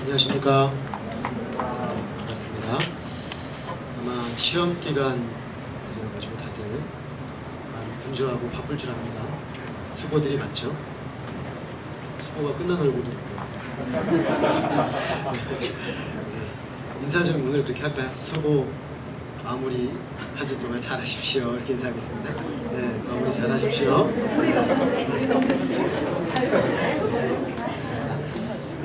안녕하십니까. 반갑습니다. 아마 시험 기간이라가지고 다들 많이 분주하고 바쁠 줄 압니다. 수고들이 많죠. 수고가 끝난 얼굴도 있고요. 인사 좀 오늘 그렇게 할까요? 수고 마무리 한 주 동안 잘 하십시오. 이렇게 인사하겠습니다. 네, 마무리 잘 하십시오.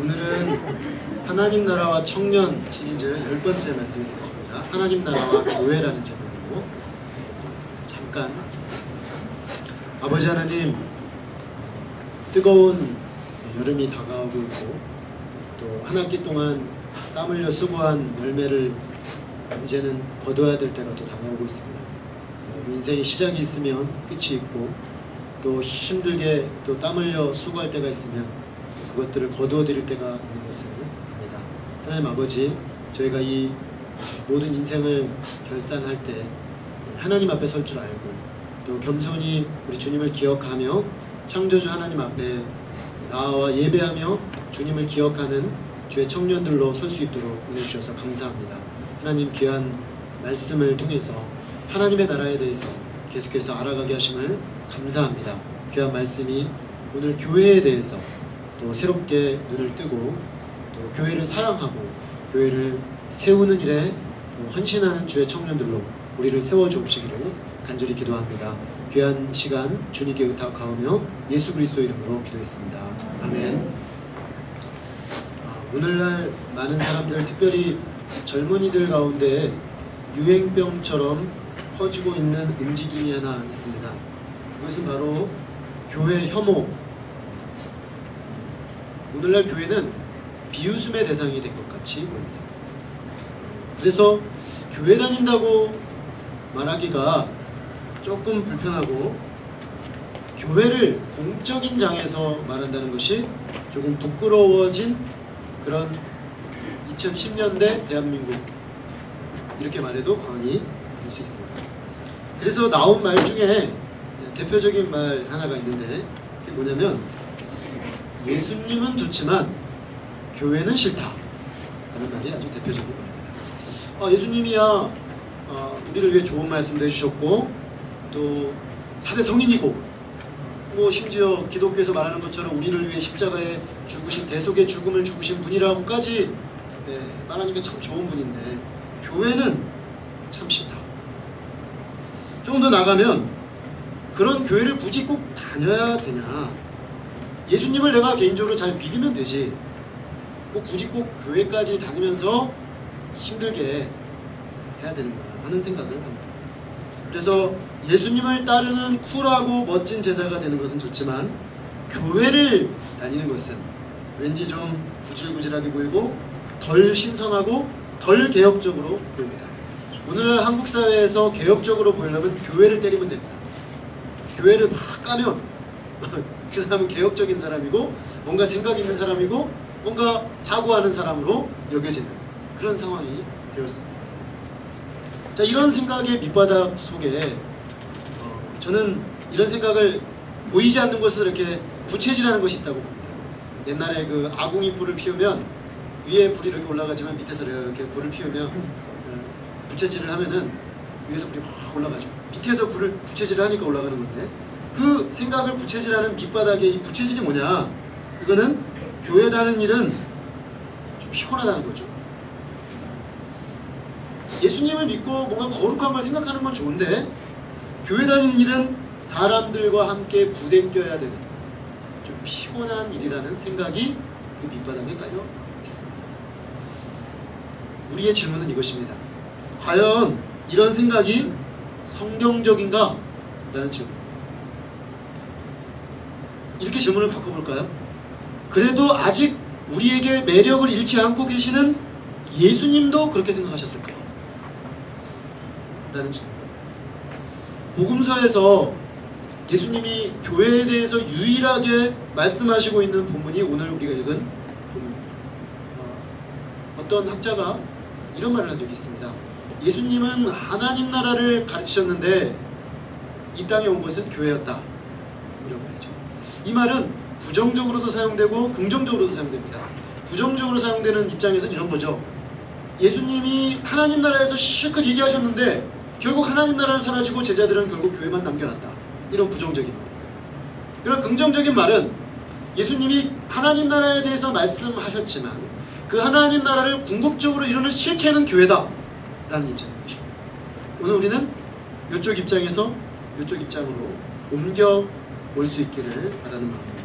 오늘은 하나님 나라와 청년 시리즈 10번째 말씀이 되겠습니다. 하나님 나라와 교회라는 제목으로 말씀드리겠습니다. 잠깐 말씀드리겠습니다. 아버지 하나님, 뜨거운 여름이 다가오고 있고 또 한 학기 동안 땀 흘려 수고한 열매를 이제는 거둬야 될 때가 또 다가오고 있습니다. 우리 인생의 시작이 있으면 끝이 있고 또 힘들게 또 땀 흘려 수고할 때가 있으면 그것들을 거두어 드릴 때가 있는 것을 압니다. 하나님 아버지, 저희가 이 모든 인생을 결산할 때 하나님 앞에 설 줄 알고 또 겸손히 우리 주님을 기억하며 창조주 하나님 앞에 나와 예배하며 주님을 기억하는 주의 청년들로 설 수 있도록 은혜 주셔서 감사합니다. 하나님 귀한 말씀을 통해서 하나님의 나라에 대해서 계속해서 알아가게 하심을 감사합니다. 귀한 말씀이 오늘 교회에 대해서 또 새롭게 눈을 뜨고 또 교회를 사랑하고 교회를 세우는 일에 헌신하는 주의 청년들로 우리를 세워주옵시기를 간절히 기도합니다. 귀한 시간 주님께 의탁하오며 예수 그리스도 이름으로 기도했습니다. 아멘. 오늘날 많은 사람들, 특별히 젊은이들 가운데 유행병처럼 퍼지고 있는 움직임이 하나 있습니다. 그것은 바로 교회 혐오. 오늘날 교회는 비웃음의 대상이 된 것 같이 보입니다. 그래서 교회 다닌다고 말하기가 조금 불편하고 교회를 공적인 장에서 말한다는 것이 조금 부끄러워진 그런 2010년대 대한민국, 이렇게 말해도 과언이 아닐 수 있습니다. 그래서 나온 말 중에 대표적인 말 하나가 있는데 그게 뭐냐면 예수님은 좋지만 교회는 싫다 라는 말이 아주 대표적인 말입니다. 예수님이야 우리를 위해 좋은 말씀도 해주셨고 또 4대 성인이고 뭐 심지어 기독교에서 말하는 것처럼 우리를 위해 십자가에 죽으신 대속의 죽음을 죽으신 분이라고까지 말하니까 참 좋은 분인데 교회는 참 싫다. 조금 더 나가면 그런 교회를 굳이 꼭 다녀야 되냐, 예수님을 내가 개인적으로 잘 믿으면 되지 꼭 굳이 꼭 교회까지 다니면서 힘들게 해야 되는가 하는 생각을 합니다. 그래서 예수님을 따르는 쿨하고 멋진 제자가 되는 것은 좋지만 교회를 다니는 것은 왠지 좀 구질구질하게 보이고 덜 신선하고 덜 개혁적으로 보입니다. 오늘날 한국 사회에서 개혁적으로 보이려면 교회를 때리면 됩니다. 교회를 막 까면 그 사람은 개혁적인 사람이고 뭔가 생각 있는 사람이고 뭔가 사고하는 사람으로 여겨지는 그런 상황이 되었습니다. 자, 이런 생각의 밑바닥 속에 저는 이런 생각을 보이지 않는 것을 이렇게 부채질하는 것이 있다고 봅니다. 옛날에 그 아궁이 불을 피우면 위에 불이 이렇게 올라가지만 밑에서 이렇게 불을 피우면 부채질을 하면은 위에서 불이 막 올라가죠. 밑에서 불을 부채질을 하니까 올라가는 건데 그 생각을 부채질하는 밑바닥에 이 부채질이 뭐냐? 그거는 교회 다니는 일은 좀 피곤하다는 거죠. 예수님을 믿고 뭔가 거룩한 걸 생각하는 건 좋은데 교회 다니는 일은 사람들과 함께 부대 껴야 되는 좀 피곤한 일이라는 생각이 그 밑바닥에 깔려 있습니다. 우리의 질문은 이것입니다. 과연 이런 생각이 성경적인가? 라는 질문입니다. 이렇게 질문을 바꿔볼까요? 그래도 아직 우리에게 매력을 잃지 않고 계시는 예수님도 그렇게 생각하셨을까요? 라는 질문입니다. 복음서에서 예수님이 교회에 대해서 유일하게 말씀하시고 있는 본문이 오늘 우리가 읽은 본문입니다. 어떤 학자가 이런 말을 한 적이 있습니다. 예수님은 하나님 나라를 가르치셨는데 이 땅에 온 것은 교회였다, 이런 말이죠. 이 말은 부정적으로도 사용되고 긍정적으로도 사용됩니다. 부정적으로 사용되는 입장에서는 이런 거죠. 예수님이 하나님 나라에서 실컷 얘기하셨는데 결국 하나님 나라는 사라지고 제자들은 결국 교회만 남겨놨다. 이런 부정적인 말입니다. 그러나 긍정적인 말은 예수님이 하나님 나라에 대해서 말씀하셨지만 그 하나님 나라를 궁극적으로 이루는 실체는 교회다 라는 입장인 것입니다. 오늘 우리는 이쪽 입장에서 이쪽 입장으로 옮겨 올 수 있기를 바라는 마음입니다.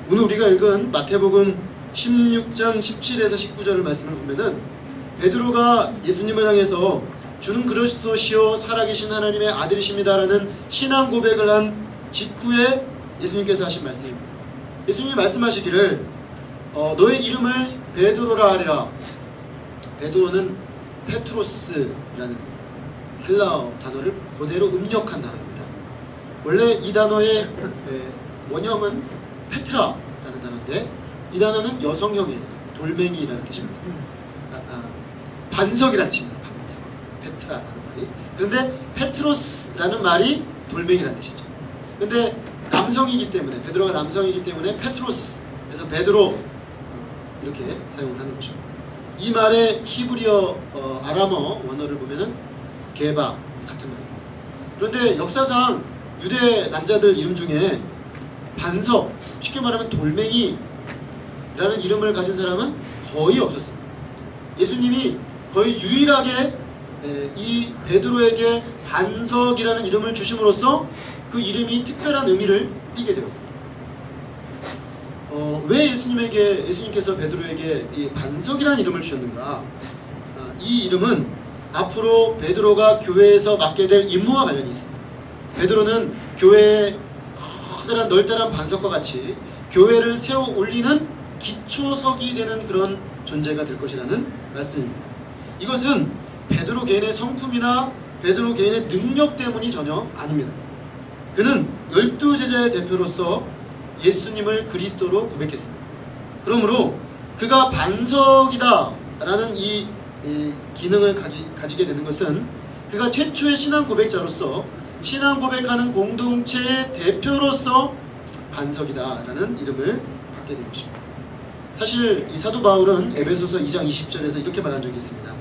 오늘 우리가 읽은 마태복음 16장 17에서 19절을 말씀을 보면은 베드로가 예수님을 향해서 주는 그리스도시요 살아계신 하나님의 아들이십니다라는 신앙 고백을 한 직후에 예수님께서 하신 말씀입니다. 예수님이 말씀하시기를 너의 이름을 베드로라 하리라. 베드로는 페트로스라는 헬라어 단어를 그대로 음력한 단어입니다. 원래 이 단어의 원형은 페트라라는 단어인데 이 단어는 여성형이에요. 돌멩이라는 뜻입니다. 반석이라는 뜻입니다. 반석. 페트라라는 말이. 그런데 페트로스라는 말이 돌멩이라는 뜻이죠. 근데 남성이기 때문에 베드로가 남성이기 때문에 페트로스. 그래서 베드로 이렇게 사용을 하는 것입니다. 이 말의 히브리어 아람어 원어를 보면은 게바 같은 말입니다. 그런데 역사상 유대 남자들 이름 중에 반석, 쉽게 말하면 돌멩이라는 이름을 가진 사람은 거의 없었습니다. 예수님이 거의 유일하게 이 베드로에게 반석이라는 이름을 주심으로써 그 이름이 특별한 의미를 띠게 되었습니다. 왜 예수님께서 베드로에게 이 반석이라는 이름을 주셨는가? 이 이름은 앞으로 베드로가 교회에서 맡게 될 임무와 관련이 있습니다. 베드로는 교회의 커다란 널따란 반석과 같이 교회를 세워 올리는 기초석이 되는 그런 존재가 될 것이라는 말씀입니다. 이것은 베드로 개인의 성품이나 베드로 개인의 능력 때문이 전혀 아닙니다. 그는 12제자의 대표로서 예수님을 그리스도로 고백했습니다. 그러므로 그가 반석이다 라는 이 기능을 가지게 되는 것은 그가 최초의 신앙 고백자로서 신앙 고백하는 공동체의 대표로서 반석이다 라는 이름을 받게 된 것입니다. 사실 이 사도 바울은 에베소서 2장 20절에서 이렇게 말한 적이 있습니다.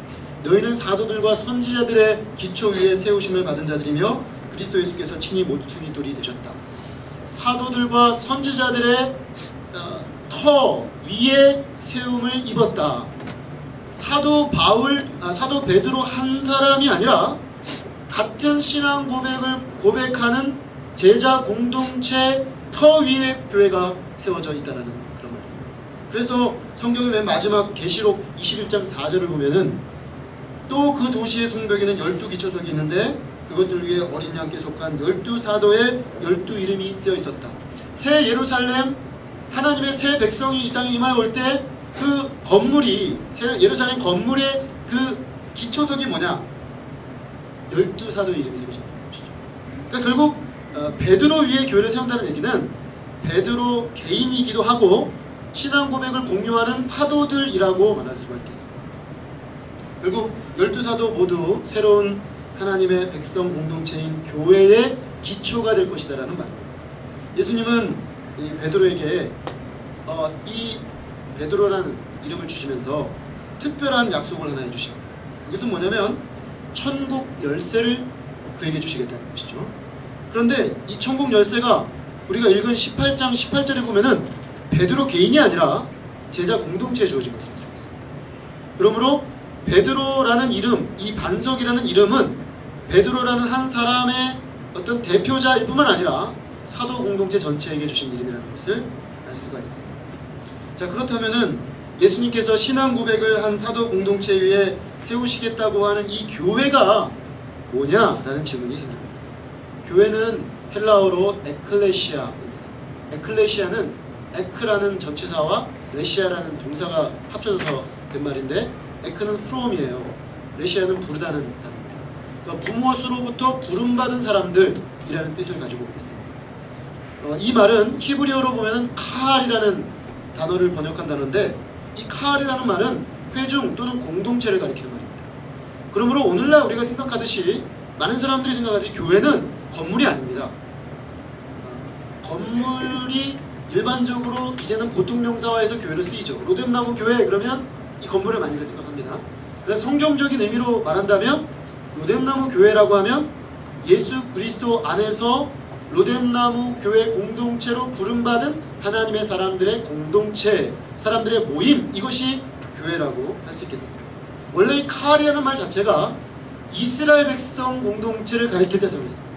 너희는 사도들과 선지자들의 기초 위에 세우심을 받은 자들이며 그리스도 예수께서 친히 모퉁이 돌이 되셨다. 사도들과 선지자들의 터 위에 세움을 입었다. 사도 베드로 한 사람이 아니라 같은 신앙 고백하는 제자 공동체 터 위에 교회가 세워져 있다는 그런 말입니다. 그래서 성경의 맨 마지막 계시록 21장 4절을 보면은 또 그 도시의 성벽에는 12기초석이 있는데 그것들 위에 어린 양께 속한 12사도의 12이름이 쓰여 있었다. 새 예루살렘 하나님의 새 백성이 이 땅에 임하여 올 때 그 건물이 예루살렘 건물의 그 기초석이 뭐냐? 12사도의 이름이 세워졌다는 것이죠. 그러니까 결국 베드로 위에 교회를 세운다는 얘기는 베드로 개인이기도 하고 신앙 고백을 공유하는 사도들이라고 말할 수가 있겠습니다. 결국 12사도 모두 새로운 하나님의 백성 공동체인 교회의 기초가 될 것이다 라는 말입니다. 예수님은 이 베드로에게 이 베드로라는 이름을 주시면서 특별한 약속을 하나 해주십니다. 그것은 뭐냐면 천국 열쇠를 그에게 주시겠다는 것이죠. 그런데 이 천국 열쇠가 우리가 읽은 18장 18절에 보면은 베드로 개인이 아니라 제자 공동체에 주어진 것으로 쓰였습니다. 그러므로 베드로라는 이름, 이 반석이라는 이름은 베드로라는 한 사람의 어떤 대표자일 뿐만 아니라 사도 공동체 전체에게 주신 이름이라는 것을 알 수가 있습니다. 자, 그렇다면은 예수님께서 신앙 고백을 한 사도 공동체 위에 세우시겠다고 하는 이 교회가 뭐냐라는 질문이 생깁니다. 교회는 헬라어로 에클레시아입니다. 에클레시아는 에크라는 전치사와 레시아라는 동사가 합쳐져서 된 말인데 에크는 프롬이에요. 레시아는 부르다는 단어입니다. 그러니까 부모스로부터 부름받은 사람들이라는 뜻을 가지고 있습니다. 이 말은 히브리어로 보면은 카알이라는 단어를 번역한 단어인데 이 카알이라는 말은 회중 또는 공동체를 가리키는 말입니다. 그러므로 오늘날 우리가 생각하듯이 많은 사람들이 생각하듯이 교회는 건물이 아닙니다. 건물이 일반적으로 이제는 보통 명사화해서 교회를 쓰이죠. 로뎀나무 교회 그러면 이 건물을 많이들 생각합니다. 그래서 성경적인 의미로 말한다면 로뎀나무 교회라고 하면 예수 그리스도 안에서 로뎀나무 교회 공동체로 부름받은 하나님의 사람들의 공동체, 사람들의 모임, 이것이 교회라고 할 수 있겠습니다. 원래 이 칼이라는 말 자체가 이스라엘 백성 공동체를 가리킬 때 사용했습니다.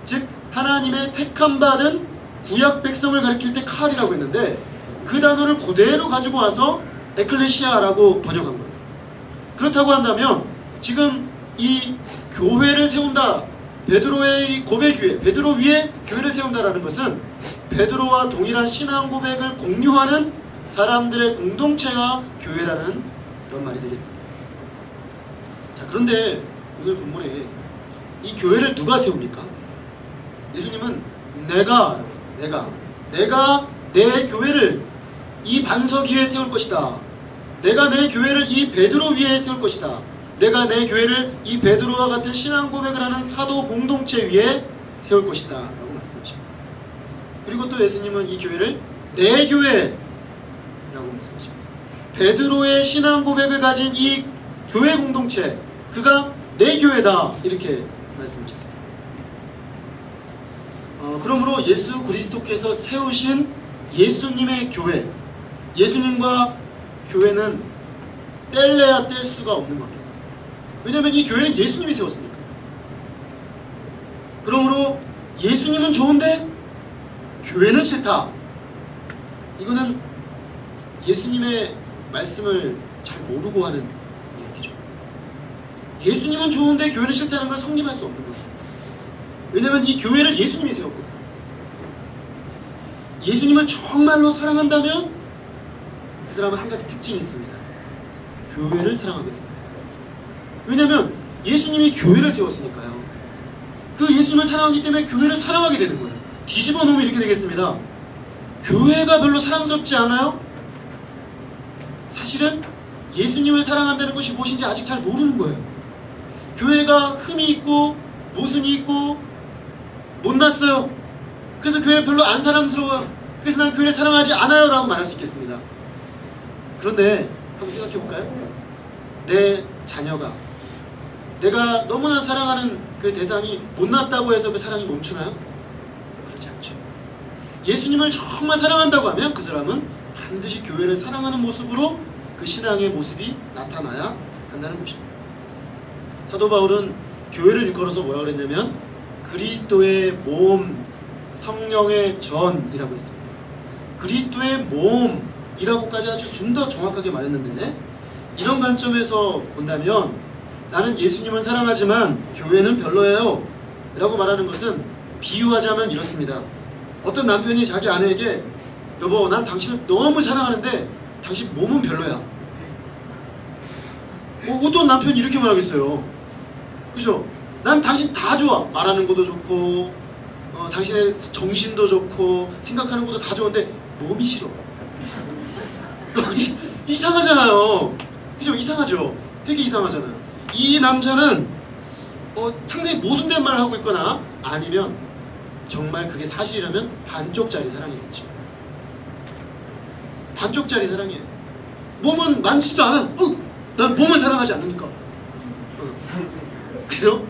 즉 하나님의 택함받은 구약 백성을 가리킬 때 칼이라고 했는데 그 단어를 그대로 가지고 와서 에클레시아라고 번역한 거예요. 그렇다고 한다면 지금 이 교회를 세운다, 베드로의 고백 위에, 베드로 위에 교회를 세운다라는 것은 베드로와 동일한 신앙 고백을 공유하는 사람들의 공동체가 교회라는 그런 말이 되겠습니다. 자, 그런데 오늘 본문에 이 교회를 누가 세웁니까? 예수님은 내가 내 교회를 이 반석 위에 세울 것이다. 내가 내 교회를 이 베드로 위에 세울 것이다. 내가 내 교회를 이 베드로와 같은 신앙 고백을 하는 사도 공동체 위에 세울 것이다 라고 말씀하십니다. 그리고 또 예수님은 이 교회를 내 교회라고 말씀하십니다. 베드로의 신앙 고백을 가진 이 교회 공동체, 그가 내 교회다 이렇게 말씀하셨습니다. 그러므로 예수 그리스도께서 세우신 예수님의 교회, 예수님과 교회는 뗄래야 뗄 수가 없는 겁니다. 왜냐하면 이 교회는 예수님이 세웠으니까요. 그러므로 예수님은 좋은데 교회는 싫다. 이거는 예수님의 말씀을 잘 모르고 하는 이야기죠. 예수님은 좋은데 교회는 싫다는 건 성립할 수 없는 거예요. 왜냐하면 이 교회를 예수님이 세웠거든요. 예수님을 정말로 사랑한다면 그 사람은 한 가지 특징이 있습니다. 교회를 사랑하게 됩니다. 왜냐하면 예수님이 교회를 세웠으니까요. 그 예수님을 사랑하기 때문에 교회를 사랑하게 되는 거예요. 뒤집어 놓으면 이렇게 되겠습니다. 교회가 별로 사랑스럽지 않아요? 사실은 예수님을 사랑한다는 것이 무엇인지 아직 잘 모르는 거예요. 교회가 흠이 있고 모순이 있고 못났어요. 그래서 교회를 별로 안 사랑스러워요. 그래서 난 교회를 사랑하지 않아요 라고 말할 수 있겠습니다. 그런데 한번 생각해 볼까요? 내 자녀가 내가 너무나 사랑하는 그 대상이 못났다고 해서 그 사랑이 멈추나요? 그렇지 않죠. 예수님을 정말 사랑한다고 하면 그 사람은 반드시 교회를 사랑하는 모습으로 그 신앙의 모습이 나타나야 한다는 것입니다. 사도 바울은 교회를 일컬어서 뭐라고 그랬냐면 그리스도의 몸, 성령의 전이라고 했습니다. 그리스도의 몸이라고까지 아주 좀 더 정확하게 말했는데, 이런 관점에서 본다면 나는 예수님을 사랑하지만 교회는 별로예요 라고 말하는 것은 비유하자면 이렇습니다. 어떤 남편이 자기 아내에게 여보 난 당신을 너무 사랑하는데 당신 몸은 별로야. 어떤 남편이 이렇게 말하겠어요. 그죠? 난 당신 다 좋아. 말하는 것도 좋고 당신의 정신도 좋고 생각하는 것도 다 좋은데 몸이 싫어. 이상하잖아요. 그죠? 이상하죠? 되게 이상하잖아요. 이 남자는 상당히 모순된 말을 하고 있거나 아니면 정말 그게 사실이라면 반쪽짜리 사랑이겠죠. 반쪽짜리 사랑이에요. 몸은 만지지도 않아. 난 몸을 사랑하지 않으니까. 그죠?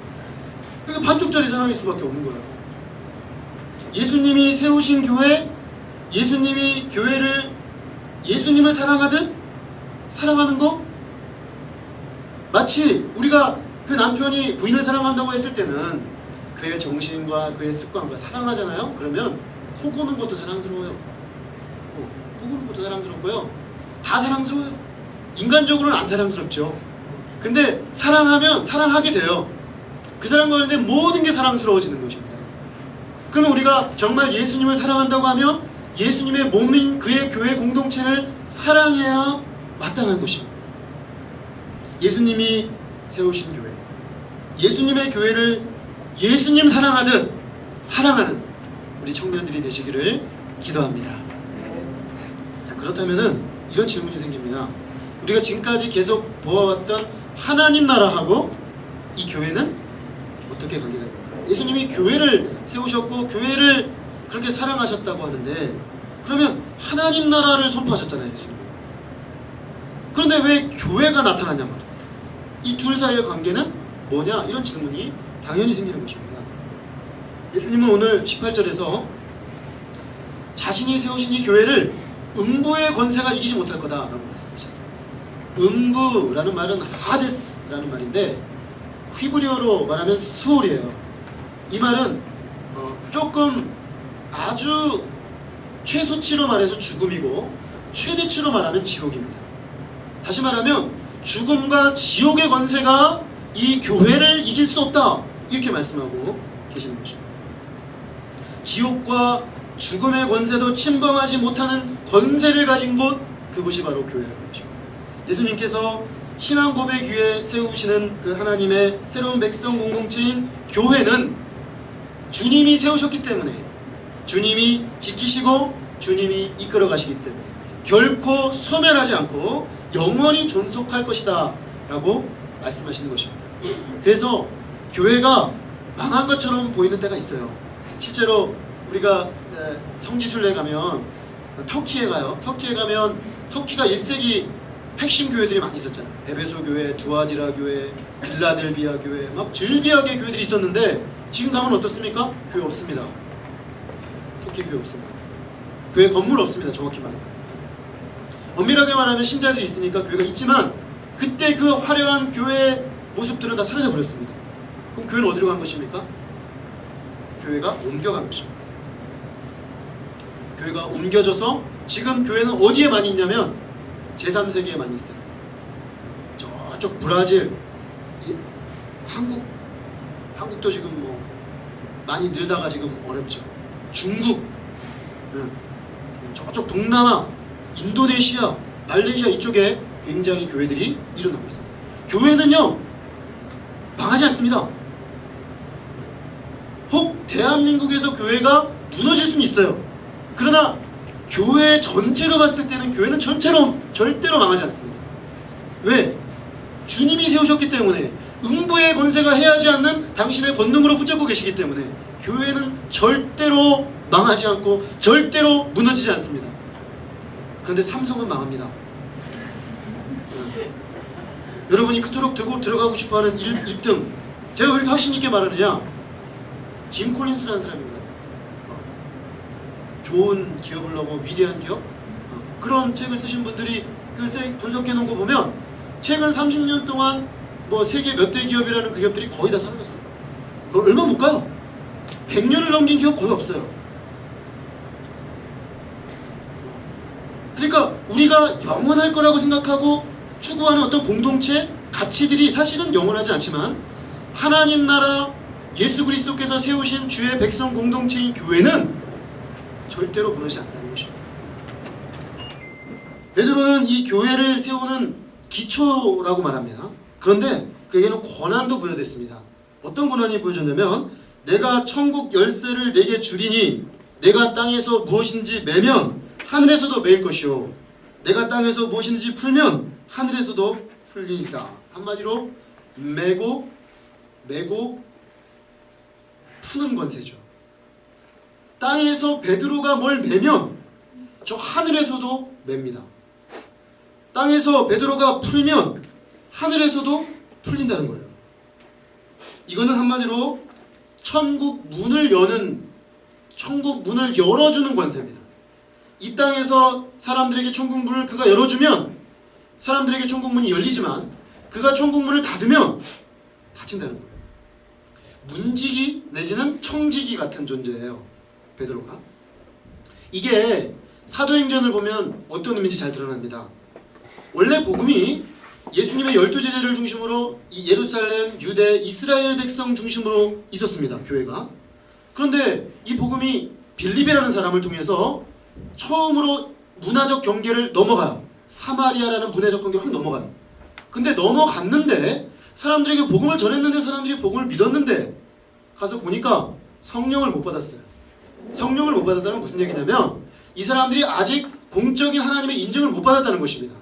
그러니까 반쪽짜리 사랑일 수밖에 없는 거예요. 예수님이 세우신 교회, 예수님이 교회를 예수님을 사랑하듯 사랑하는 거, 마치 우리가 그 남편이 부인을 사랑한다고 했을 때는 그의 정신과 그의 습관과 사랑하잖아요. 그러면 코 고는 것도 사랑스러워요. 코 고는 것도 사랑스럽고요. 다 사랑스러워요. 인간적으로는 안 사랑스럽죠. 근데 사랑하면 사랑하게 돼요. 그 사람과 관련된 모든 게 사랑스러워지는 것입니다. 그러면 우리가 정말 예수님을 사랑한다고 하면 예수님의 몸인 그의 교회 공동체를 사랑해야 마땅한 것입니다. 예수님이 세우신 교회, 예수님의 교회를 예수님 사랑하듯 사랑하는 우리 청년들이 되시기를 기도합니다. 자, 그렇다면은 이런 질문이 생깁니다. 우리가 지금까지 계속 보아왔던 하나님 나라하고 이 교회는 어떻게 관계가 있는가? 예수님이 교회를 세우셨고 교회를 그렇게 사랑하셨다고 하는데 그러면 하나님 나라를 선포하셨잖아요, 예수님은. 그런데 왜 교회가 나타나냐 말이에요. 이 둘 사이의 관계는 뭐냐? 이런 질문이 당연히 생기는 것입니다. 예수님은 오늘 18절에서 자신이 세우신 이 교회를 음부의 권세가 이기지 못할 거다라고 말씀하셨습니다. 음부라는 말은 하데스라는 말인데 히브리어로 말하면 스올이에요. 이 말은 조금 아주 최소치로 말해서 죽음이고 최대치로 말하면 지옥입니다. 다시 말하면 죽음과 지옥의 권세가 이 교회를 이길 수 없다, 이렇게 말씀하고 계시는 것입니다. 지옥과 죽음의 권세도 침범하지 못하는 권세를 가진 곳, 그곳이 바로 교회라는 것입니다. 예수님께서 신앙 고백 위에 세우시는 그 하나님의 새로운 백성 공동체인 교회는 주님이 세우셨기 때문에, 주님이 지키시고 주님이 이끌어 가시기 때문에 결코 소멸하지 않고 영원히 존속할 것이다 라고 말씀하시는 것입니다. 그래서 교회가 망한 것처럼 보이는 때가 있어요. 실제로 우리가 성지순례 가면 터키에 가요. 터키에 가면 터키가 1세기 핵심 교회들이 많이 있었잖아요. 에베소 교회, 두아디라 교회, 빌라델비아 교회, 막 즐비하게 교회들이 있었는데 지금 가면 어떻습니까? 교회 없습니다. 터키 교회 없습니다. 교회 건물 없습니다. 정확히 말하면. 엄밀하게 말하면 신자들이 있으니까 교회가 있지만 그때 그 화려한 교회의 모습들은 다 사라져 버렸습니다. 그럼 교회는 어디로 간 것입니까? 교회가 옮겨간 것입니다. 교회가 옮겨져서 지금 교회는 어디에 많이 있냐면 제3세계에 많이 있어요. 저쪽 브라질, 한국도 지금 뭐 많이 늘다가 지금 어렵죠. 중국, 저쪽 동남아, 인도네시아, 말레이시아 이쪽에 굉장히 교회들이 일어나고 있어요. 교회는요 망하지 않습니다. 혹 대한민국에서 교회가 무너질 수는 있어요. 그러나 교회 전체로 봤을 때는 교회는 절대로 망하지 않습니다. 왜? 주님이 세우셨기 때문에, 음부의 권세가 해하지 않는 당신의 권능으로 붙잡고 계시기 때문에 교회는 절대로 망하지 않고 절대로 무너지지 않습니다. 그런데 삼성은 망합니다. 여러분이 그토록 들어가고 싶어하는 1등, 제가 왜 이렇게 확신 있게 말하느냐, 짐 콜린스라는 사람입니다. 좋은 기업을 하고 위대한 기업, 그런 책을 쓰신 분들이 그 분석해 놓은 거 보면 최근 30년 동안 뭐 세계 몇 대 기업이라는 그 기업들이 거의 다 사라졌어요. 그걸 얼마 못 가요. 100년을 넘긴 기업 거의 없어요. 그러니까 우리가 영원할 거라고 생각하고 추구하는 어떤 공동체, 가치들이 사실은 영원하지 않지만 하나님 나라, 예수 그리스도께서 세우신 주의 백성 공동체인 교회는 절대로 무너지지 않다는 것입니다. 베드로는 이 교회를 세우는 기초라고 말합니다. 그런데 그에게는 권한도 부여됐습니다. 어떤 권한이 부여졌냐면, 내가 천국 열쇠를 내게 주리니 내가 땅에서 무엇인지 매면 하늘에서도 매일 것이요, 내가 땅에서 무엇인지 풀면 하늘에서도 풀리니라. 한마디로 매고 푸는 권세죠. 땅에서 베드로가 뭘 매면 저 하늘에서도 맵니다. 땅에서 베드로가 풀면 하늘에서도 풀린다는 거예요. 이거는 한마디로 천국 문을 열어주는 권세입니다. 이 땅에서 사람들에게 천국 문을 그가 열어주면 사람들에게 천국 문이 열리지만, 그가 천국 문을 닫으면 닫힌다는 거예요. 문지기 내지는 청지기 같은 존재예요, 베드로가. 이게 사도행전을 보면 어떤 의미인지 잘 드러납니다. 원래 복음이 예수님의 12제자를 중심으로 예루살렘, 유대, 이스라엘 백성 중심으로 있었습니다, 교회가. 그런데 이 복음이 빌립이라는 사람을 통해서 처음으로 문화적 경계를 넘어가요. 사마리아라는 문화적 경계를 확 넘어가요. 근데 넘어갔는데 사람들에게 복음을 전했는데 사람들이 복음을 믿었는데 가서 보니까 성령을 못 받았어요. 성령을 못 받았다는 무슨 얘기냐면 이 사람들이 아직 공적인 하나님의 인정을 못 받았다는 것입니다.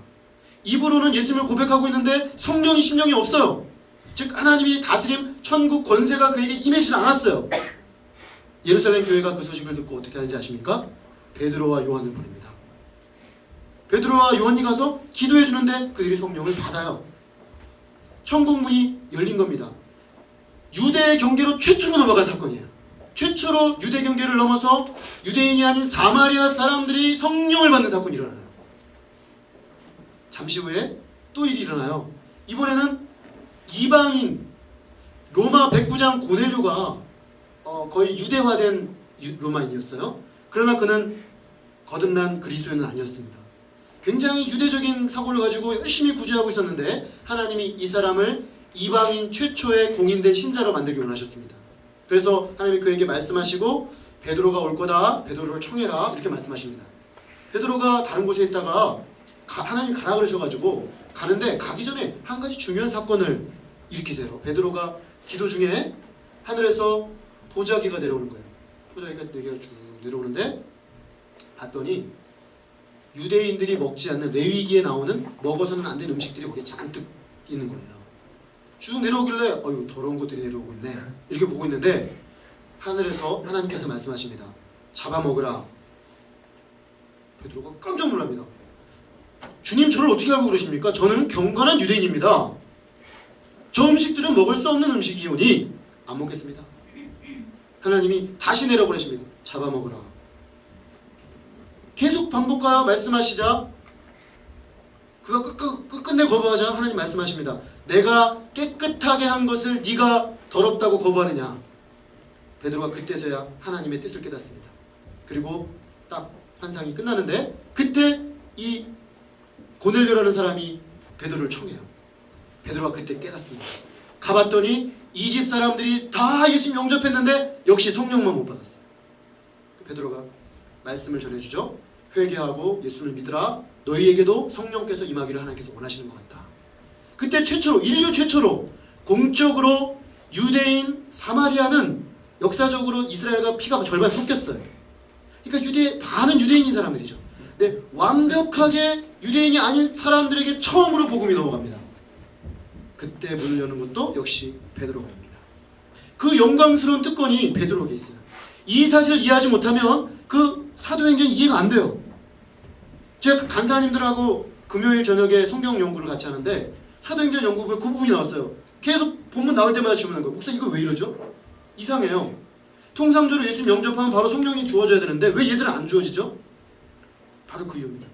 입으로는 예수님을 고백하고 있는데 성령이 심령이 없어요. 즉 하나님이 다스림, 천국 권세가 그에게 임하지 않았어요. 예루살렘 교회가 그 소식을 듣고 어떻게 하는지 아십니까? 베드로와 요한을 보냅니다. 베드로와 요한이 가서 기도해 주는데 그들이 성령을 받아요. 천국 문이 열린 겁니다. 유대의 경계로 최초로 넘어간 사건이에요. 최초로 유대 경계를 넘어서 유대인이 아닌 사마리아 사람들이 성령을 받는 사건이 일어나요. 잠시 후에 또 일이 일어나요. 이번에는 이방인 로마 백부장 고넬료가 거의 유대화된 로마인이었어요. 그러나 그는 거듭난 그리스도인은 아니었습니다. 굉장히 유대적인 사고를 가지고 열심히 구제하고 있었는데 하나님이 이 사람을 이방인 최초의 공인된 신자로 만들기 원하셨습니다. 그래서 하나님이 그에게 말씀하시고 베드로가 올 거다. 베드로를 청해라. 이렇게 말씀하십니다. 베드로가 다른 곳에 있다가 하나님 가라 그러셔가지고 가는데 가기 전에 한 가지 중요한 사건을 일으키세요. 베드로가 기도 중에 하늘에서 보자기가 내려오는 거예요. 보자기가 4개가 쭉 내려오는데 봤더니 유대인들이 먹지 않는 레위기에 나오는 먹어서는 안 되는 음식들이 거기에 잔뜩 있는 거예요. 쭉 내려오길래 어휴 더러운 것들이 내려오고 있네 이렇게 보고 있는데 하늘에서 하나님께서 말씀하십니다. 잡아먹으라. 베드로가 깜짝 놀랍니다. 주님 저를 어떻게 알고 그러십니까? 저는 경건한 유대인입니다. 저 음식들은 먹을 수 없는 음식이오니 안 먹겠습니다. 하나님이 다시 내려보내십니다. 잡아먹으라. 계속 반복하여 말씀하시자 그가 끝끝내 거부하자 하나님 말씀하십니다. 내가 깨끗하게 한 것을 네가 더럽다고 거부하느냐. 베드로가 그때서야 하나님의 뜻을 깨닫습니다. 그리고 딱 환상이 끝나는데 그때 이 고넬료라는 사람이 베드로를 청해요. 베드로가 그때 깨닫습니다. 가봤더니 이 집 사람들이 다 예수님 영접했는데 역시 성령만 못 받았어요. 베드로가 말씀을 전해주죠. 회개하고 예수를 믿으라. 너희에게도 성령께서 임하기를 하나님께서 원하시는 것 같다. 그때 최초로 인류 최초로 공적으로 유대인 사마리아는 역사적으로 이스라엘과 피가 절반 섞였어요. 그러니까 반은 유대인인 사람들이죠. 근데 완벽하게 유대인이 아닌 사람들에게 처음으로 복음이 넘어갑니다. 그때 문을 여는 것도 역시 베드로가 엽니다. 그 영광스러운 특권이 베드로에게 있어요. 이 사실을 이해하지 못하면 그 사도행전이 이해가 안 돼요. 제가 간사님들하고 금요일 저녁에 성경 연구를 같이 하는데 사도행전 연구부에 그 부분이 나왔어요. 계속 본문 나올 때마다 질문하는 거예요. 목사 이거 왜 이러죠? 이상해요. 통상적으로 예수님 영접하면 바로 성령이 주어져야 되는데 왜 얘들은 안 주어지죠? 바로 그 이유입니다.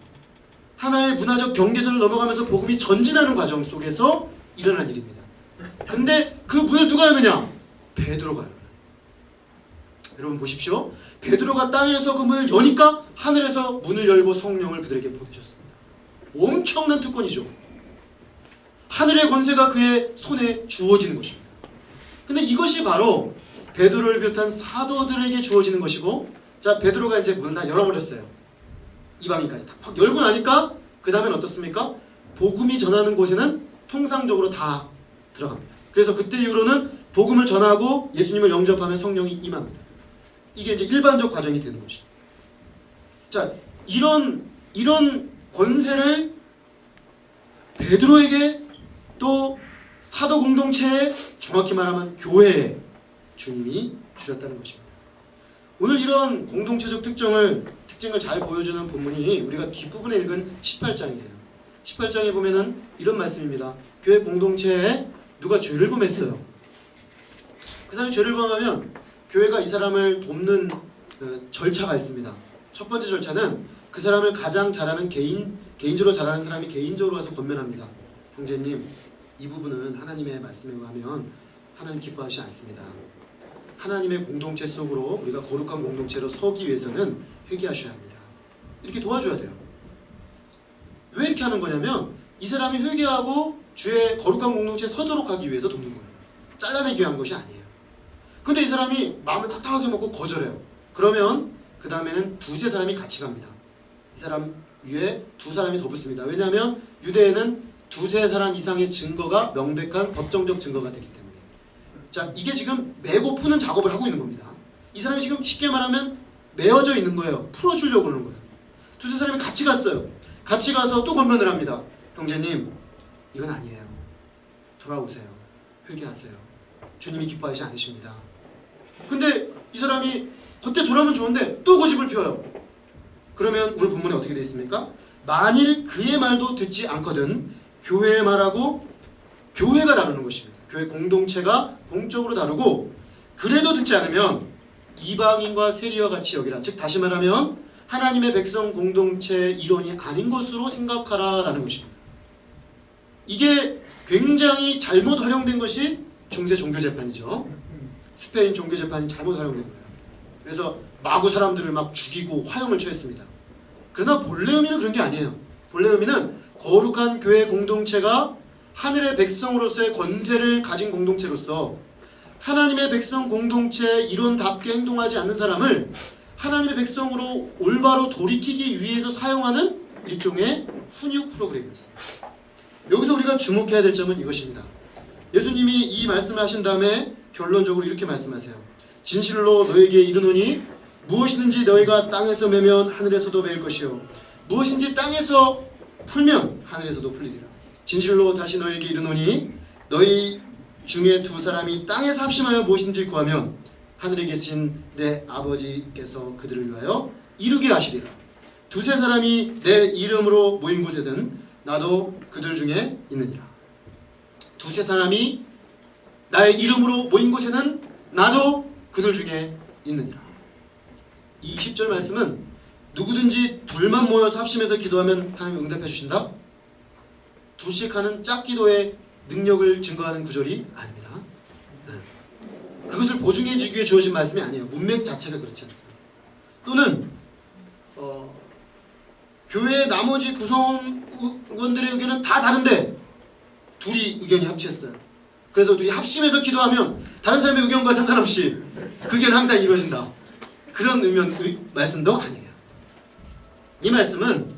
하나의 문화적 경계선을 넘어가면서 복음이 전진하는 과정 속에서 일어난 일입니다. 근데 그 문을 누가 여느냐? 베드로가 열어요. 여러분 보십시오. 베드로가 땅에서 그 문을 여니까 하늘에서 문을 열고 성령을 그들에게 보내셨습니다. 엄청난 특권이죠. 하늘의 권세가 그의 손에 주어지는 것입니다. 근데 이것이 바로 베드로를 비롯한 사도들에게 주어지는 것이고, 자 베드로가 이제 문을 다 열어버렸어요. 이방인까지 다 확 열고 나니까 그 다음엔 어떻습니까? 복음이 전하는 곳에는 통상적으로 다 들어갑니다. 그래서 그때 이후로는 복음을 전하고 예수님을 영접하면 성령이 임합니다. 이게 이제 일반적 과정이 되는 것이죠. 자, 이런 권세를 베드로에게 또 사도 공동체에, 정확히 말하면 교회에 주님이 주셨다는 것입니다. 오늘 이런 공동체적 특징을 잘 보여주는 본문이 우리가 뒷부분에 읽은 18장이에요. 18장에 보면은 이런 말씀입니다. 교회 공동체에 누가 죄를 범했어요. 그 사람이 죄를 범하면 교회가 이 사람을 돕는 절차가 있습니다. 첫 번째 절차는 그 사람을 가장 잘하는 개인적으로 잘하는 사람이 개인적으로 가서 권면합니다. 형제님, 이 부분은 하나님의 말씀에 의하면 하나님 기뻐하시지 않습니다. 하나님의 공동체 속으로 우리가 거룩한 공동체로 서기 위해서는 회개하셔야 합니다. 이렇게 도와줘야 돼요. 왜 이렇게 하는 거냐면 이 사람이 회개하고 주의 거룩한 공동체에 서도록 하기 위해서 돕는 거예요. 잘라내기 위한 것이 아니에요. 근데 이 사람이 마음을 탁탁하게 먹고 거절해요. 그러면 그 다음에는 두세 사람이 같이 갑니다. 이 사람 위에 두 사람이 더 붙습니다. 왜냐하면 유대에는 두세 사람 이상의 증거가 명백한 법정적 증거가 되기 때문에. 자, 이게 지금 매고 푸는 작업을 하고 있는 겁니다. 이 사람이 지금 쉽게 말하면 메어져 있는 거예요. 풀어주려고 그러는 거예요. 두세 사람이 같이 갔어요. 같이 가서 또 권면을 합니다. 형제님, 이건 아니에요. 돌아오세요. 회개하세요. 주님이 기뻐하시지 않으십니다. 근데 이 사람이 그때 돌아오면 좋은데 또 고집을 펴요. 그러면 오늘 본문에 어떻게 되어 있습니까? 만일 그의 말도 듣지 않거든 교회의 말하고 교회가 다루는 것입니다. 교회 공동체가 공적으로 다루고 그래도 듣지 않으면 이방인과 세리와 같이 여기라. 즉 다시 말하면 하나님의 백성 공동체 일원이 아닌 것으로 생각하라라는 것입니다. 이게 굉장히 잘못 활용된 것이 중세 종교재판이죠. 스페인 종교재판이 잘못 활용된 거예요. 그래서 마구 사람들을 막 죽이고 화형을 처했습니다. 그러나 본래 의미는 그런 게 아니에요. 본래 의미는 거룩한 교회 공동체가 하늘의 백성으로서의 권세를 가진 공동체로서 하나님의 백성 공동체 일원답게 행동하지 않는 사람을 하나님의 백성으로 올바로 돌이키기 위해서 사용하는 일종의 훈육 프로그램이었습니다. 여기서 우리가 주목해야 될 점은 이것입니다. 예수님이 이 말씀을 하신 다음에 결론적으로 이렇게 말씀하세요. 진실로 너에게 이르노니 무엇이든지 너희가 땅에서 매면 하늘에서도 매일 것이요 무엇인지 땅에서 풀면 하늘에서도 풀리리라. 진실로 다시 너에게 이르노니 너희 중에 두 사람이 땅에서 합심하여 무엇인지 구하면 하늘에 계신 내 아버지께서 그들을 위하여 이루게 하시리라. 두세 사람이 내 이름으로 모인 곳에든 나도 그들 중에 있느니라. 두세 사람이 나의 이름으로 모인 곳에는 나도 그들 중에 있느니라. 이 20절 말씀은 누구든지 둘만 모여서 합심해서 기도하면 하나님이 응답해 주신다? 둘씩 하는 짝기도의 능력을 증거하는 구절이 아닙니다. 그것을 보증해 주기 위해 주어진 말씀이 아니에요. 문맥 자체가 그렇지 않습니다. 또는 교회의 나머지 구성원들의 의견은 다 다른데 둘이 의견이 합치했어요. 그래서 둘이 합심해서 기도하면 다른 사람의 의견과 상관없이 그 의견은 항상 이루어진다. 그런 말씀도 아니에요. 이 말씀은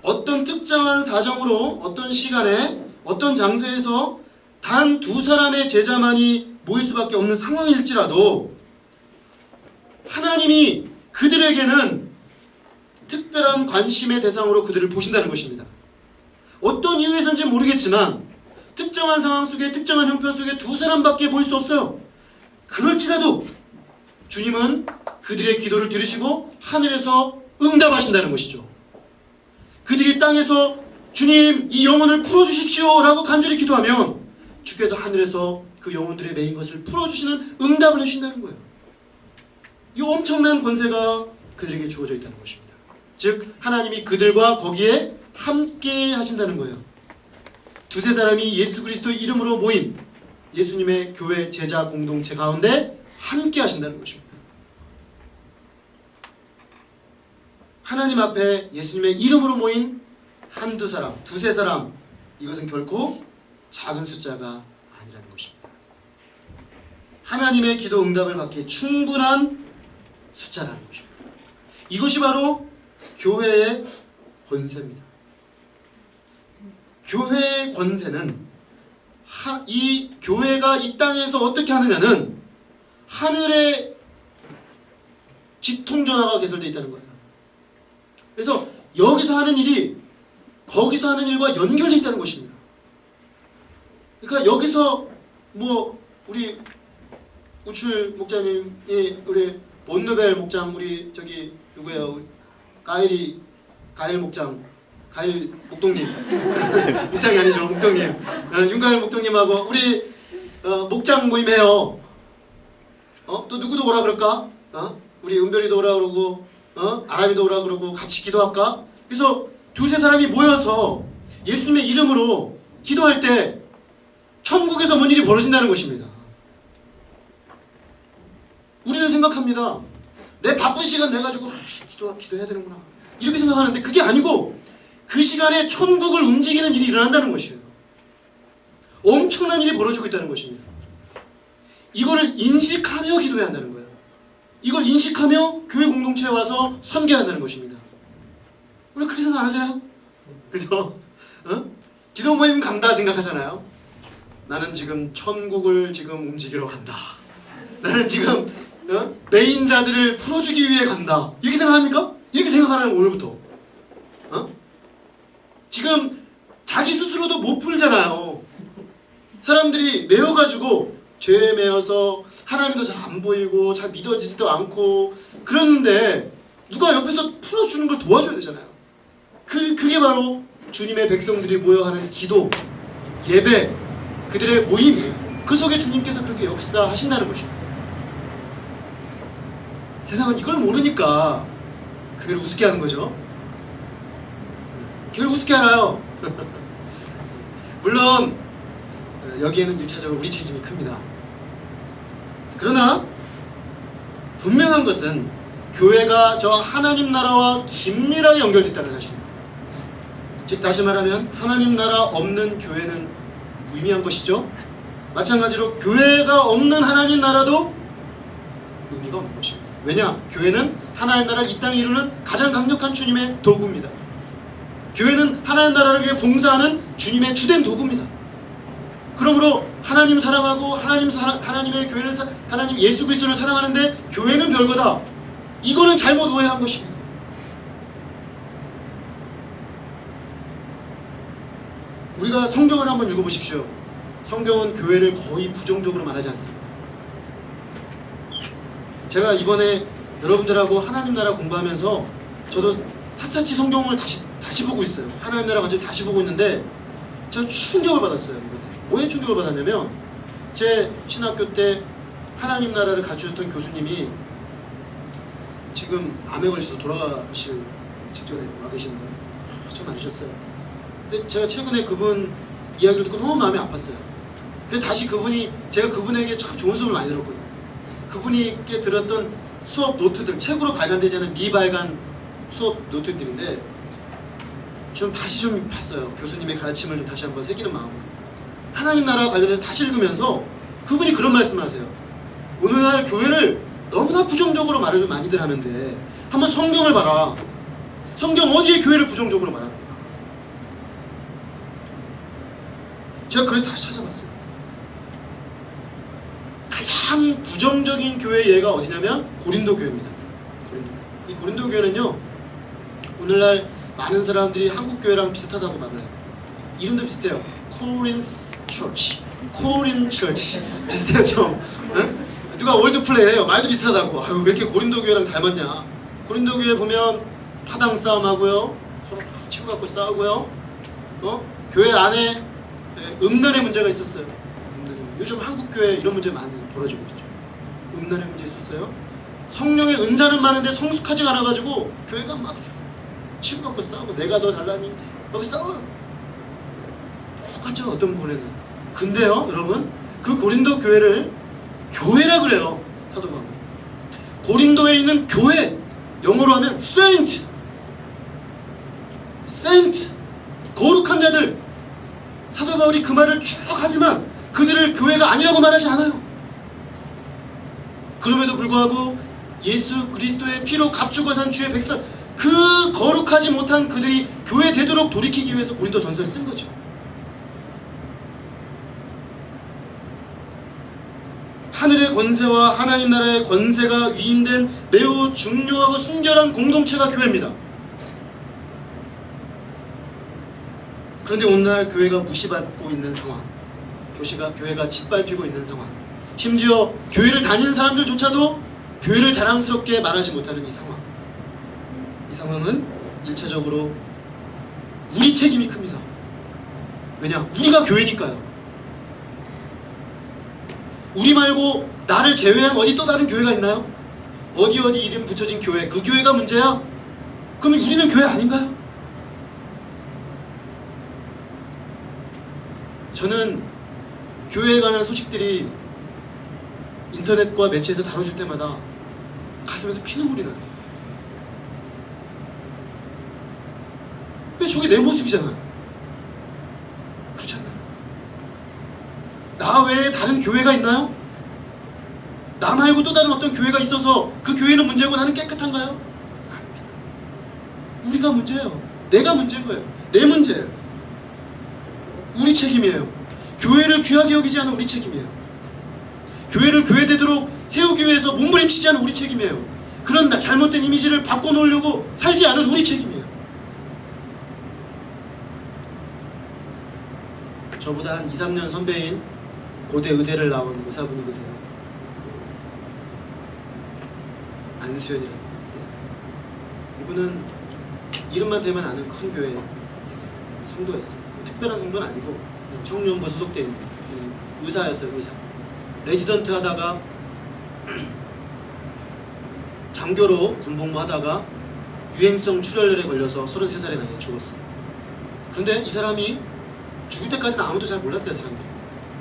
어떤 특정한 사정으로 어떤 시간에 어떤 장소에서 단 두 사람의 제자만이 모일 수밖에 없는 상황일지라도 하나님이 그들에게는 특별한 관심의 대상으로 그들을 보신다는 것입니다. 어떤 이유에서인지 모르겠지만 특정한 상황 속에 특정한 형편 속에 두 사람밖에 모일 수 없어요. 그럴지라도 주님은 그들의 기도를 들으시고 하늘에서 응답하신다는 것이죠. 그들이 땅에서 주님 이 영혼을 풀어주십시오 라고 간절히 기도하면 주께서 하늘에서 그 영혼들의 매인 것을 풀어주시는 응답을 해주신다는 거예요. 이 엄청난 권세가 그들에게 주어져 있다는 것입니다. 즉 하나님이 그들과 거기에 함께 하신다는 거예요. 두세 사람이 예수 그리스도의 이름으로 모인 예수님의 교회 제자 공동체 가운데 함께 하신다는 것입니다. 하나님 앞에 예수님의 이름으로 모인 한두 사람, 두세 사람, 이것은 결코 작은 숫자가 아니라는 것입니다. 하나님의 기도 응답을 받기에 충분한 숫자라는 것입니다. 이것이 바로 교회의 권세입니다. 교회의 권세는 이 교회가 이 땅에서 어떻게 하느냐는 하늘의 직통전화가 개설되어 있다는 거예요. 그래서 여기서 하는 일이 거기서 하는 일과 연결되어 있다는 것입니다. 그러니까 여기서 우리 우출 목자님이 우리 본누벨 목장 우리 저기 누구예요? 가일 목장 가일 목동님 목장이 아니죠 목동님 윤가일 목동님하고 우리 목장 모임해요. 또 누구도 오라 그럴까? 우리 은별이도 오라 그러고 아람이도 오라 그러고 같이 기도할까? 그래서 두세 사람이 모여서 예수님의 이름으로 기도할 때 천국에서 뭔 일이 벌어진다는 것입니다. 우리는 생각합니다. 내 바쁜 시간 내가지고 기도해야 되는구나 이렇게 생각하는데 그게 아니고 그 시간에 천국을 움직이는 일이 일어난다는 것이에요. 엄청난 일이 벌어지고 있다는 것입니다. 이거를 인식하며 기도해야 한다는 거예요. 이걸 인식하며 교회 공동체에 와서 섬겨야 한다는 것입니다. 우리 그렇게 생각 안 하잖아요? 그죠? 기도 모임 간다 생각하잖아요. 나는 지금 천국을 지금 움직이러 간다. 나는 지금 매인자들을 풀어주기 위해 간다. 이렇게 생각합니까? 이렇게 생각하라는 오늘부터. 지금 자기 스스로도 못 풀잖아요. 사람들이 매여가지고 죄에 매여서 하나님도 잘 안 보이고 잘 믿어지지도 않고 그러는데 누가 옆에서 풀어주는 걸 도와줘야 되잖아요. 그게 바로 주님의 백성들이 모여하는 기도, 예배, 그들의 모임, 그 속에 주님께서 그렇게 역사하신다는 것입니다. 세상은 이걸 모르니까 교회를 우습게 하는 거죠. 교회를 우습게 알아요. 물론 여기에는 1차적으로 우리 책임이 큽니다. 그러나 분명한 것은 교회가 저 하나님 나라와 긴밀하게 연결됐다는 사실입니다. 즉 다시 말하면 하나님 나라 없는 교회는 무의미한 것이죠. 마찬가지로 교회가 없는 하나님 나라도 의미가 없는 것입니다. 왜냐? 교회는 하나님 나라를 이 땅에 이루는 가장 강력한 주님의 도구입니다. 교회는 하나님 나라를 위해 봉사하는 주님의 주된 도구입니다. 그러므로 하나님 사랑하고 하나님의 교회를 하나님 예수 그리스도를 사랑하는데 교회는 별거다. 이거는 잘못 오해한 것입니다. 우리가 성경을 한번 읽어보십시오. 성경은 교회를 거의 부정적으로 말하지 않습니다. 제가 이번에 여러분들하고 하나님 나라 공부하면서 저도 샅샅이 성경을 다시 보고 있어요. 하나님 나라 완전히 다시 보고 있는데 제가 충격을 받았어요. 이번에. 왜 충격을 받았냐면 제 신학교 때 하나님 나라를 가르쳐줬던 교수님이 지금 암에 걸려서 돌아가실 직전에 와 계신데 전 안 주셨어요. 근데 제가 최근에 그분 이야기를 듣고 너무 마음이 아팠어요. 그래서 다시 제가 그분에게 참 좋은 수업을 많이 들었거든요. 그분께 들었던 수업 노트들, 책으로 발간되지 않은 미발간 수업 노트들인데 다시 봤어요. 교수님의 가르침을 좀 다시 한번 새기는 마음으로. 하나님 나라와 관련해서 다시 읽으면서 그분이 그런 말씀을 하세요. 오늘날 교회를 너무나 부정적으로 말을 많이들 하는데 한번 성경을 봐라. 성경 어디에 교회를 부정적으로 말하는 거야? 제가 그래서 다시 찾아봤어요. 가장 부정적인 교회 예가 어디냐면 고린도 교회입니다. 이 고린도 교회는요, 오늘날 많은 사람들이 한국 교회랑 비슷하다고 말을 해요. 이름도 비슷해요. Corinth Church, Corinth Church 비슷해요 좀. 응? 누가 월드플레이해요. 말도 비슷하다고. 아유 왜 이렇게 고린도 교회랑 닮았냐. 고린도 교회 보면 파당 싸움하고요, 서로 치고받고 싸우고요, 교회 안에 음란의 문제가 있었어요. 요즘 한국 교회 이런 문제 많이 벌어지고 있죠. 음란의 문제 있었어요. 성령의 은사는 많은데 성숙하지 않아가지고 교회가 막 치고받고 싸우고 내가 더 잘나니 막 싸워요. 똑같죠 어떤 부분에는. 근데요 여러분, 그 고린도 교회를 교회라 그래요 사도 바울이. 고린도에 있는 교회, 영어로 하면 saint, 거룩한 자들. 사도 바울이 그 말을 쭉 하지만 그들을 교회가 아니라고 말하지 않아요. 그럼에도 불구하고 예수 그리스도의 피로 값주고 산 주의 백성, 그 거룩하지 못한 그들이 교회 되도록 돌이키기 위해서 고린도 전서를 쓴 거죠. 하늘의 권세와 하나님 나라의 권세가 위임된 매우 중요하고 순결한 공동체가 교회입니다. 그런데 오늘날 교회가 무시받고 있는 상황, 교회가 짓밟히고 있는 상황, 심지어 교회를 다니는 사람들조차도 교회를 자랑스럽게 말하지 못하는 이 상황. 이 상황은 1차적으로 우리 책임이 큽니다. 왜냐? 우리가 교회니까요. 우리 말고 나를 제외한 어디 또 다른 교회가 있나요? 어디 이름 붙여진 교회, 그 교회가 문제야? 그러면 우리는 교회 아닌가요? 저는 교회에 관한 소식들이 인터넷과 매체에서 다뤄줄 때마다 가슴에서 피눈물이 나요. 왜 저게 내 모습이잖아. 그렇지 않나요? 나 외에 다른 교회가 있나요? 나 말고 또 다른 어떤 교회가 있어서 그 교회는 문제고 나는 깨끗한가요? 아닙니다. 우리가 문제예요. 내가 문제인 거예요. 내 문제예요. 우리 책임이에요. 교회를 귀하게 여기지 않은 우리 책임이에요. 교회를 교회되도록 세우기 위해서 몸부림치지 않은 우리 책임이에요. 그런 잘못된 이미지를 바꿔놓으려고 살지 않은 우리 책임이에요. 저보다 한 2, 3년 선배인 고대 의대를 나온 의사분이 계세요. 안수현이라는 분인데 이분은 이름만 대면 아는 큰 교회 성도였어요. 특별한 성도는 아니고 청년부 소속된 의사였어요. 의사. 레지던트 하다가 장교로 군복무 하다가 유행성 출혈열에 걸려서 33살의 나이에 죽었어요. 그런데 이 사람이 죽을 때까지는 아무도 잘 몰랐어요. 사람들이.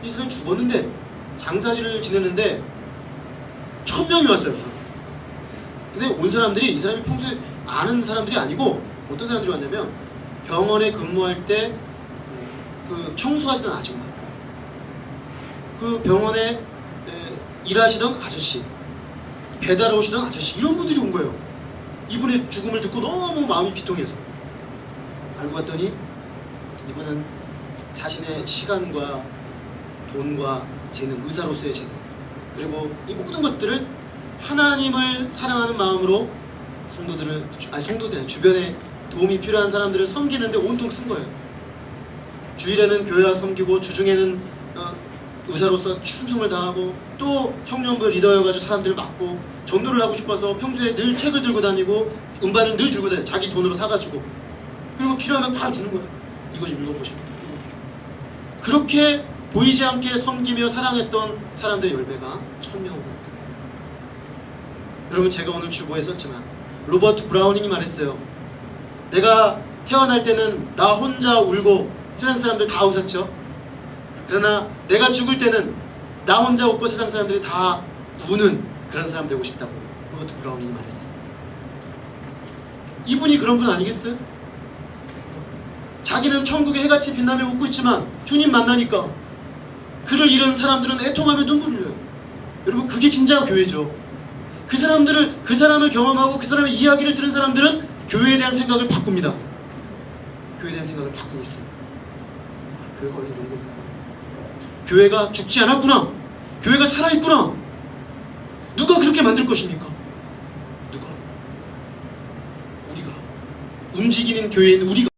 이 사람이 죽었는데 장사지를 지냈는데 1000명이 왔어요. 근데 온 사람들이 이 사람이 평소에 아는 사람들이 아니고 어떤 사람들이 왔냐면 병원에 근무할 때 그 청소하시던 아줌마, 그 병원에 일하시던 아저씨, 배달 오시던 아저씨, 이런 분들이 온 거예요. 이분의 죽음을 듣고 너무 마음이 비통해서. 알고 봤더니 이분은 자신의 시간과 돈과 재능, 의사로서의 재능, 그리고 이 모든 것들을 하나님을 사랑하는 마음으로 성도들이 아니라 주변에 도움이 필요한 사람들을 섬기는데 온통 쓴 거예요. 주일에는 교회와 섬기고 주중에는 의사로서 충성을 다하고 또 청년부 리더여가지고 사람들을 맡고 전도를 하고 싶어서 평소에 늘 책을 들고 다니고 음반을 늘 들고 다니고 자기 돈으로 사가지고 그리고 필요하면 바로 주는 거예요. 이거 좀 읽어보시고. 그렇게 보이지 않게 섬기며 사랑했던 사람들의 열매가 1000명입니다. 여러분, 제가 오늘 주보에 썼지만 로버트 브라우닝이 말했어요. 내가 태어날 때는 나 혼자 울고 세상 사람들 다 웃었죠. 그러나 내가 죽을 때는 나 혼자 웃고 세상 사람들이 다 우는 그런 사람 되고 싶다고 로버트 브라우닝이 말했어요. 이분이 그런 분 아니겠어요? 자기는 천국에 해같이 빛나며 웃고 있지만 주님 만나니까 그를 잃은 사람들은 애통하며 눈물을 흘려요. 여러분, 그게 진짜 교회죠. 그 사람을 경험하고 그 사람의 이야기를 들은 사람들은 교회에 대한 생각을 바꿉니다. 교회에 대한 생각을 바꾸고 있어요. 교회가 원래 이런 거구나. 교회가 죽지 않았구나. 교회가 살아있구나. 누가 그렇게 만들 것입니까? 누가? 우리가. 움직이는 교회인 우리가.